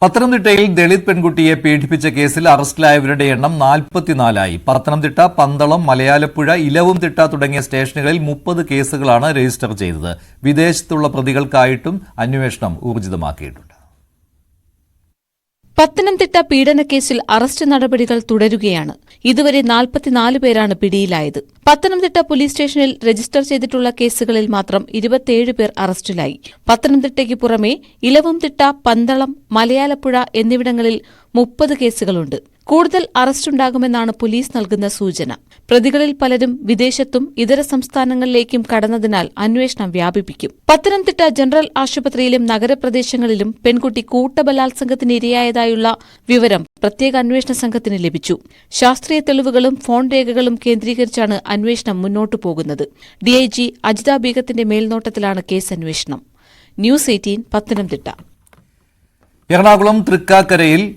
പത്തനംതിട്ടയിൽ ദളിത് പെൺകുട്ടിയെ പീഡിപ്പിച്ച കേസിൽ അറസ്റ്റിലായവരുടെ എണ്ണം 44ആയി. പത്തനംതിട്ട, പന്തളം, മലയാലപ്പുഴ, ഇലവുംതിട്ട തുടങ്ങിയ സ്റ്റേഷനുകളിൽ 30 കേസുകളാണ് രജിസ്റ്റർ ചെയ്തത്. വിദേശത്തുള്ള പ്രതികൾക്കായിട്ടും അന്വേഷണം ഊർജിതമാക്കിയിട്ടുണ്ട്. പത്തനംതിട്ട പീഡനക്കേസിൽ അറസ്റ്റ് നടപടികൾ തുടരുകയാണ്. ഇതുവരെ 44 പേരാണ് പിടിയിലായത്. പത്തനംതിട്ട പോലീസ് സ്റ്റേഷനിൽ രജിസ്റ്റർ ചെയ്തിട്ടുള്ള കേസുകളിൽ മാത്രം 27 പേർ അറസ്റ്റിലായി. പത്തനംതിട്ടയ്ക്ക് പുറമെ ഇലവുംതിട്ട, പന്തളം, മലയാലപ്പുഴ എന്നിവിടങ്ങളിൽ 30 കേസുകളുണ്ട്. കൂടുതൽ അറസ്റ്റുണ്ടാകുമെന്നാണ് പോലീസ് നൽകുന്ന സൂചന. പ്രതികളിൽ പലരും വിദേശത്തും ഇതര സംസ്ഥാനങ്ങളിലേക്കും കടന്നതിനാൽ അന്വേഷണം വ്യാപിപ്പിക്കും. പത്തനംതിട്ട ജനറൽ ആശുപത്രിയിലും നഗരപ്രദേശങ്ങളിലും പെൺകുട്ടി കൂട്ടബലാത്സംഗത്തിനിരയായതായുള്ള വിവരം പ്രത്യേക അന്വേഷണ സംഘത്തിന് ലഭിച്ചു. ശാസ്ത്രീയ തെളിവുകളും ഫോൺ രേഖകളും കേന്ദ്രീകരിച്ചാണ് അന്വേഷണം മുന്നോട്ടു പോകുന്നത്. ഡിഐജി അജിത ബീഗത്തിന്റെ മേൽനോട്ടത്തിലാണ് കേസന്വേഷണം. ന്യൂസ് 18 പത്തനംതിട്ട. എറണാകുളം തൃക്കാക്കരയിൽ